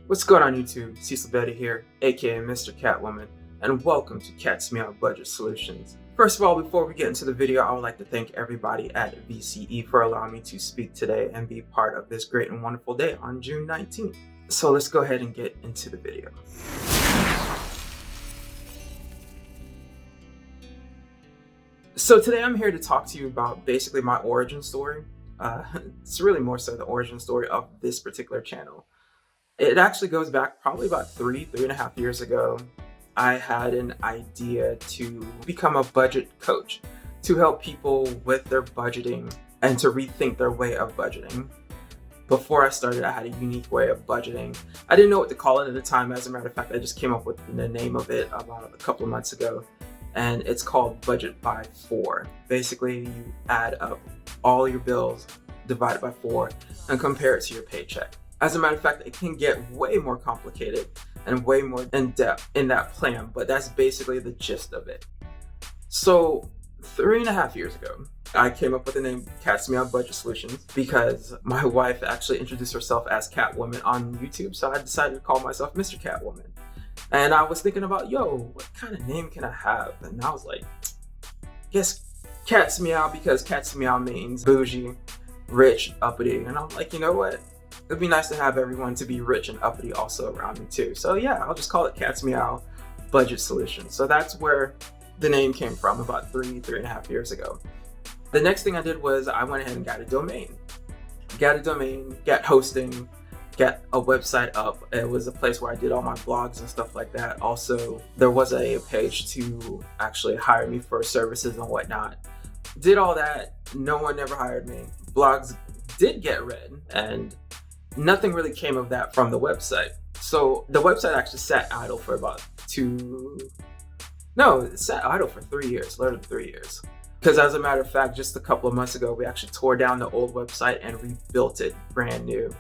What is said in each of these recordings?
What's going on YouTube? Cecil Betty here, aka Mr. Catwoman, and welcome to Cat's Meow Budget Solutions. First of all, before we get into the video, I would like to thank everybody at VCE for allowing me to speak today and be part of this great and wonderful day on June 19th. So let's go ahead and get into the video. So today I'm here to talk to you about basically my origin story. It's really more so the origin story of this particular channel. It actually goes back probably about three and a half years ago. I had an idea to become a budget coach to help people with their budgeting and to rethink their way of budgeting. Before I started, I had a unique way of budgeting. I didn't know what to call it at the time. As a matter of fact, I just came up with the name of it about a couple of months ago, and it's called Budget by 4. Basically, you add up all your bills, divide it by 4, and compare it to your paycheck. As a matter of fact, it can get way more complicated and way more in depth in that plan, but that's basically the gist of it. So 3.5 years ago, I came up with the name Cat's Meow Budget Solutions because my wife actually introduced herself as Catwoman on YouTube, so I decided to call myself Mr. Catwoman. And I was thinking about, what kind of name can I have? And I was like, guess Cat's Meow, because Cat's Meow means bougie, rich, uppity. And I'm like, you know what? It'd be nice to have everyone to be rich and uppity also around me too. So yeah, I'll just call it Cat's Meow Budget Solutions. So that's where the name came from about 3.5 years ago. The next thing I did was I went ahead and got a domain. Got hosting, got a website up. It was a place where I did all my blogs and stuff like that. Also, there was a page to actually hire me for services and whatnot. Did all that, no one ever hired me. Blogs did get read, and nothing really came of that from the website. So the website actually sat idle for about 3 years, literally 3 years. Because as a matter of fact, just a couple of months ago, we actually tore down the old website and rebuilt it brand new.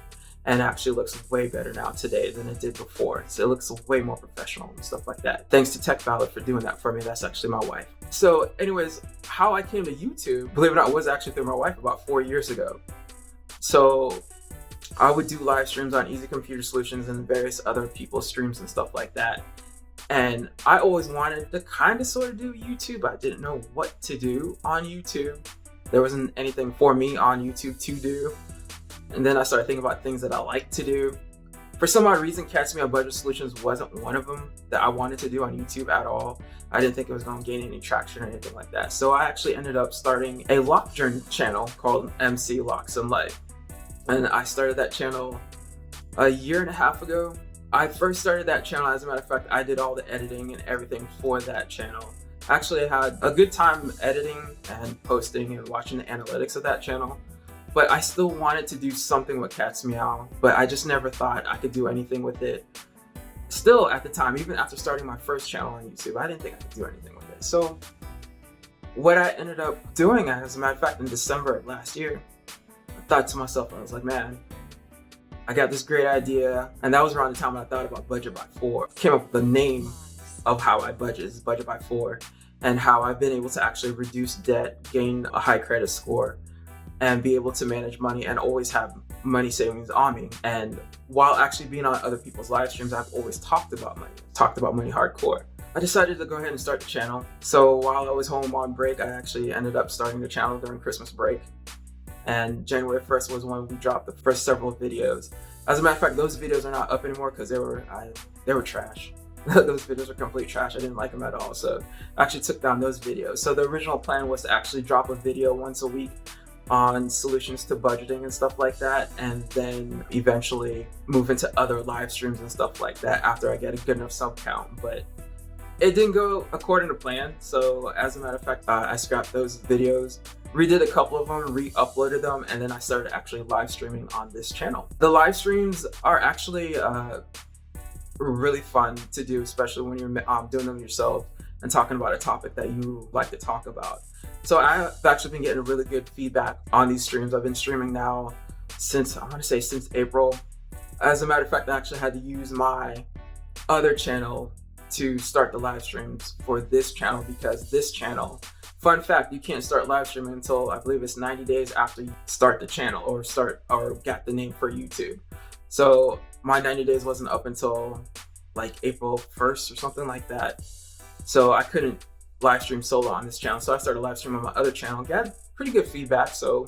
And it actually looks way better now today than it did before. So it looks way more professional and stuff like that. Thanks to Tech Valid for doing that for me. That's actually my wife. So anyways, how I came to YouTube, believe it or not, was actually through my wife about 4 years ago. So I would do live streams on Easy Computer Solutions and various other people's streams and stuff like that. And I always wanted to kind of sort of do YouTube. I didn't know what to do on YouTube. There wasn't anything for me on YouTube to do. And then I started thinking about things that I like to do. For some odd reason, Cat's Meow Budget Solutions wasn't one of them that I wanted to do on YouTube at all. I didn't think it was going to gain any traction or anything like that. So I actually ended up starting a lock journey channel called MC Locks and Life. And I started that channel a 1.5 years ago. I first started that channel, as a matter of fact, I did all the editing and everything for that channel. Actually, I had a good time editing and posting and watching the analytics of that channel. But I still wanted to do something with Cat's Meow, but I just never thought I could do anything with it. Still at the time, even after starting my first channel on YouTube, I didn't think I could do anything with it. So what I ended up doing, as a matter of fact, in December of last year, I thought to myself, I was like, man, I got this great idea. And that was around the time when I thought about Budget by 4. Came up with the name of how I budget, is Budget by 4, and how I've been able to actually reduce debt, gain a high credit score, and be able to manage money and always have money savings on me. And while actually being on other people's live streams, I've always talked about money hardcore. I decided to go ahead and start the channel. So while I was home on break, I actually ended up starting the channel during Christmas break. And January 1st was when we dropped the first several videos. As a matter of fact, those videos are not up anymore because they were trash. Those videos are complete trash. I didn't like them at all. So I actually took down those videos. So the original plan was to actually drop a video once a week on solutions to budgeting and stuff like that, and then eventually move into other live streams and stuff like that after I get a good enough sub count. But it didn't go according to plan. So as a matter of fact, I scrapped those videos, redid a couple of them, re-uploaded them, and then I started actually live streaming on this channel. The live streams are actually really fun to do, especially when you're doing them yourself and talking about a topic that you like to talk about. So I've actually been getting really good feedback on these streams. I've been streaming now since April. As a matter of fact, I actually had to use my other channel to start the live streams for this channel, because this channel, fun fact, you can't start live streaming until I believe it's 90 days after you start the channel or got the name for YouTube. So my 90 days wasn't up until like April 1st or something like that. So I couldn't live stream solo on this channel. So I started live streaming on my other channel, got pretty good feedback. So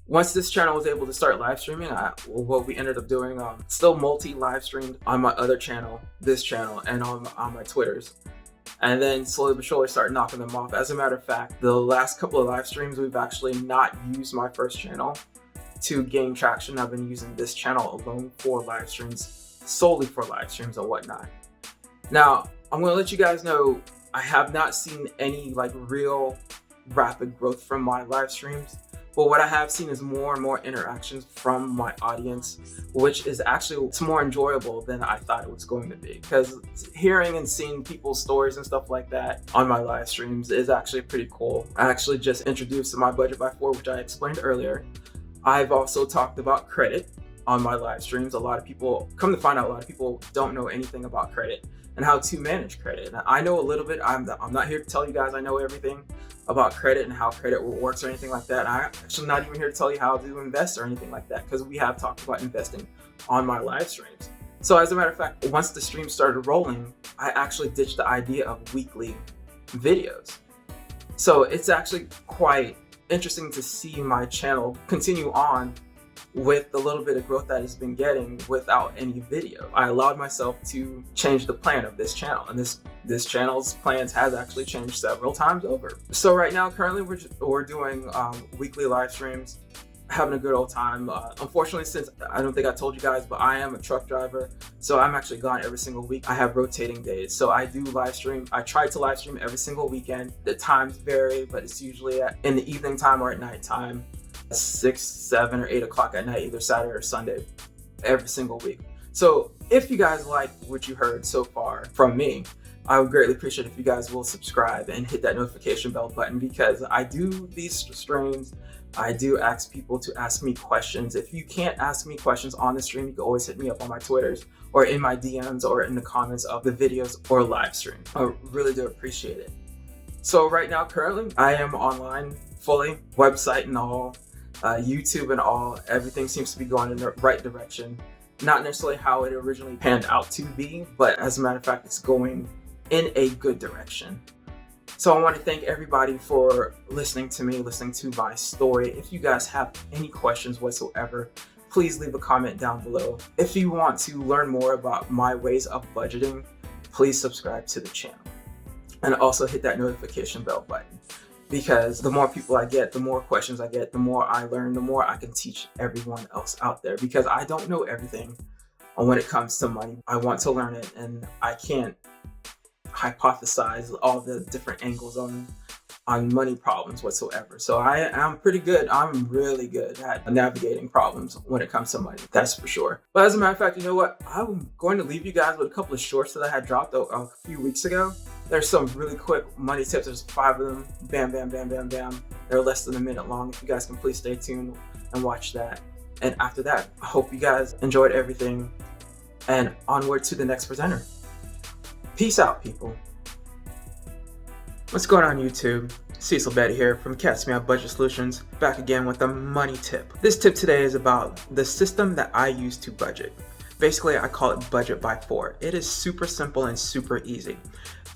once this channel was able to start live streaming, what we ended up doing, still multi-live streamed on my other channel, this channel, and on my Twitters. And then slowly but surely start knocking them off. As a matter of fact, the last couple of live streams, we've actually not used my first channel to gain traction. I've been using this channel alone for live streams, solely for live streams and whatnot. Now, I'm gonna let you guys know, I have not seen any like real rapid growth from my live streams. But what I have seen is more and more interactions from my audience, which is actually, it's more enjoyable than I thought it was going to be. Because hearing and seeing people's stories and stuff like that on my live streams is actually pretty cool. I actually just introduced my budget by 4, which I explained earlier. I've also talked about credit on my live streams. A lot of people, come to find out, a lot of people don't know anything about credit and how to manage credit. And I know a little bit. I'm not here to tell you guys I know everything about credit and how credit works or anything like that. I'm actually not even here to tell you how to invest or anything like that, because we have talked about investing on my live streams. So as a matter of fact, once the stream started rolling, I actually ditched the idea of weekly videos. So it's actually quite interesting to see my channel continue on with the little bit of growth that it's been getting without any video. I allowed myself to change the plan of this channel, and this channel's plans has actually changed several times over. So right now, currently we're doing weekly live streams, having a good old time. Unfortunately, since I don't think I told you guys, but I am a truck driver, so I'm actually gone every single week. I have rotating days, so I do live stream. I try to live stream every single weekend. The times vary, but it's usually in the evening time or at night time. 6, 7, or 8 o'clock at night, either Saturday or Sunday, every single week. So if you guys like what you heard so far from me, I would greatly appreciate if you guys will subscribe and hit that notification bell button, because I do these streams. I do ask people to ask me questions. If you can't ask me questions on the stream, you can always hit me up on my Twitters or in my DMs or in the comments of the videos or live stream. I really do appreciate it. So right now, currently, I am online fully, website and all, YouTube and all. Everything seems to be going in the right direction. Not necessarily how it originally panned out to be, but as a matter of fact, it's going in a good direction. So I want to thank everybody for listening to me, listening to my story. If you guys have any questions whatsoever, please leave a comment down below. If you want to learn more about my ways of budgeting, please subscribe to the channel. And also hit that notification bell button, because the more people I get, the more questions I get, the more I learn, the more I can teach everyone else out there, because I don't know everything when it comes to money. I want to learn it, and I can't hypothesize all the different angles on money problems whatsoever. So I'm pretty good. I'm really good at navigating problems when it comes to money, that's for sure. But as a matter of fact, you know what? I'm going to leave you guys with a couple of shorts that I had dropped a few weeks ago. There's some really quick money tips. There's 5 of them. Bam, bam, bam, bam, bam. They're less than a minute long. If you guys can please stay tuned and watch that. And after that, I hope you guys enjoyed everything, and onward to the next presenter. Peace out, people. What's going on, YouTube? Cecil Betty here from Catch Me Out Budget Solutions, back again with a money tip. This tip today is about the system that I use to budget. Basically, I call it budget by 4. It is super simple and super easy.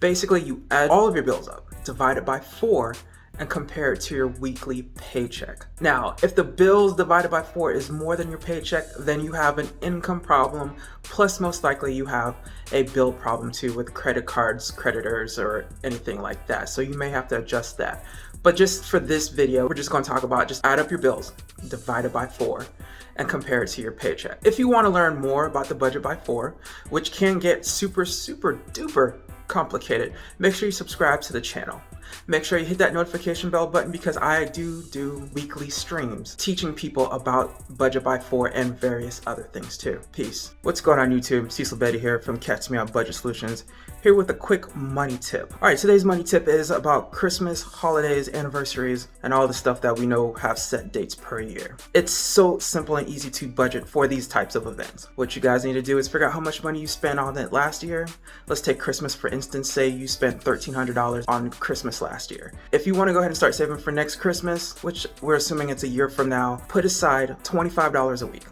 Basically, you add all of your bills up, divide it by 4, and compare it to your weekly paycheck. Now, if the bills divided by 4 is more than your paycheck, then you have an income problem, plus most likely you have a bill problem too with credit cards, creditors, or anything like that. So you may have to adjust that. But just for this video, we're just going to talk about just add up your bills, divide it by 4, and compare it to your paycheck. If you want to learn more about the budget by 4, which can get super duper complicated, make sure you subscribe to the channel. Make sure you hit that notification bell button, because I do weekly streams teaching people about budget by 4 and various other things too. Peace. What's going on, YouTube? Cecil Betty here from Catch Me Out Budget Solutions, here with a quick money tip. All right, today's money tip is about Christmas, holidays, anniversaries, and all the stuff that we know have set dates per year. It's so simple and easy to budget for these types of events. What you guys need to do is figure out how much money you spent on it last year. Let's take Christmas for instance. Say you spent $1,300 on Christmas last year. If you want to go ahead and start saving for next Christmas, which we're assuming it's a year from now, put aside $25 a week.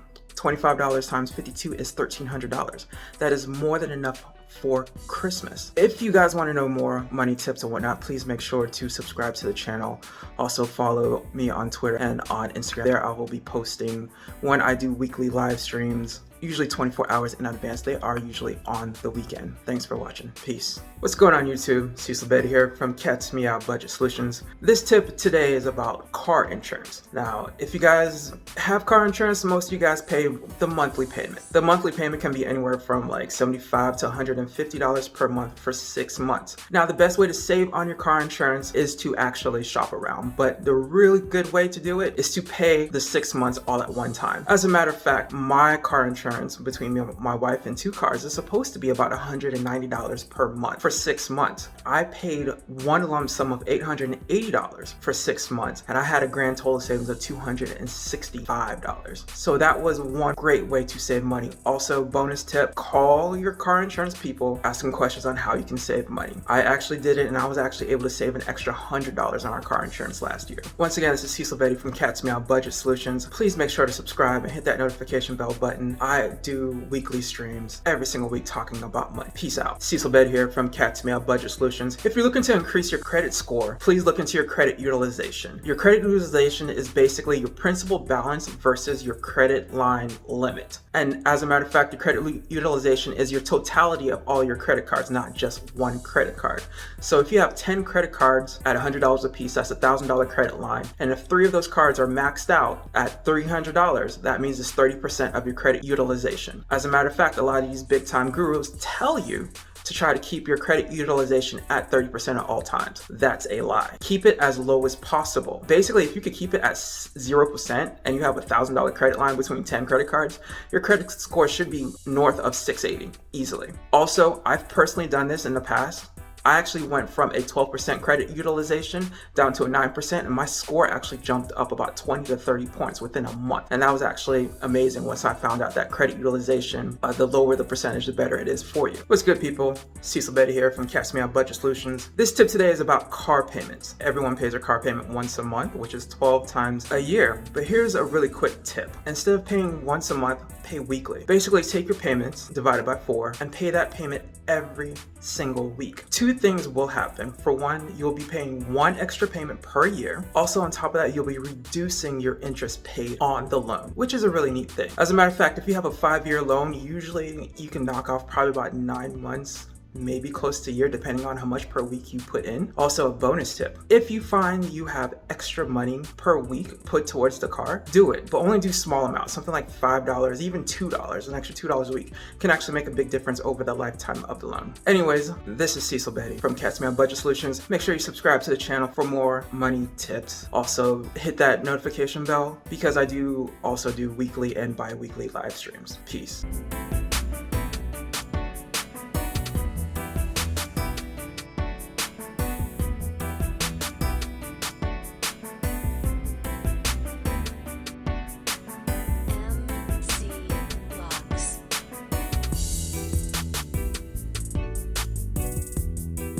$25 times 52 is $1,300. That is more than enough for Christmas. If you guys want to know more money tips and whatnot, please make sure to subscribe to the channel. Also follow me on Twitter and on Instagram. There I will be posting when I do weekly live streams, usually 24 hours in advance. They are usually on the weekend. Thanks for watching. Peace. What's going on YouTube? Cecil Betty here from Cat's Meow Budget Solutions. This tip today is about car insurance. Now, if you guys have car insurance, most of you guys pay the monthly payment. The monthly payment can be anywhere from like $75 to $150 per month for 6 months. Now, the best way to save on your car insurance is to actually shop around, but the really good way to do it is to pay the 6 months all at one time. As a matter of fact, my car insurance between me and my wife and 2 cars is supposed to be about $190 per month for 6 months. I paid one lump sum of $880 for 6 months, and I had a grand total savings of $265. So that was one great way to save money. Also, bonus tip, call your car insurance people, ask them questions on how you can save money. I actually did it, and I was actually able to save an extra $100 on our car insurance last year. Once again, this is Cecil Betty from Cat's Meow Budget Solutions. Please make sure to subscribe and hit that notification bell button. I do weekly streams every single week talking about money. Peace out. Cecil Betty here from Cat's Meow Budget Solutions. If you're looking to increase your credit score, please look into your credit utilization. Your credit utilization is basically your principal balance versus your credit line limit. And as a matter of fact, your credit utilization is your totality of all your credit cards, not just one credit card. So if you have 10 credit cards at $100 a piece, that's a $1,000 credit line. And if 3 of those cards are maxed out at $300, that means it's 30% of your credit utilization. As a matter of fact, a lot of these big time gurus tell you to try to keep your credit utilization at 30% at all times. That's a lie. Keep it as low as possible. Basically, if you could keep it at 0% and you have a $1,000 credit line between 10 credit cards, your credit score should be north of 680 easily. Also, I've personally done this in the past. I actually went from a 12% credit utilization down to a 9%, and my score actually jumped up about 20 to 30 points within a month. And that was actually amazing once I found out that credit utilization, the lower the percentage, the better it is for you. What's good, people? Cecil Betty here from Cat's Meow Budget Solutions. This tip today is about car payments. Everyone pays their car payment once a month, which is 12 times a year. But here's a really quick tip. Instead of paying once a month, pay weekly. Basically, take your payments, divide it by 4, and pay that payment every single week. 2 things will happen. For one, you'll be paying 1 extra payment per year. Also, on top of that, you'll be reducing your interest paid on the loan, which is a really neat thing. As a matter of fact, if you have a 5-year loan, usually you can knock off probably about 9 months, maybe close to a year, depending on how much per week you put in. Also, a bonus tip, if you find you have extra money per week put towards the car, do it, but only do small amounts, something like $5, even $2, an extra $2 a week can actually make a big difference over the lifetime of the loan. Anyways, this is Cecil Betty from Cat's Meow Budget Solutions. Make sure you subscribe to the channel for more money tips. Also, hit that notification bell because I do also do weekly and bi-weekly live streams. Peace.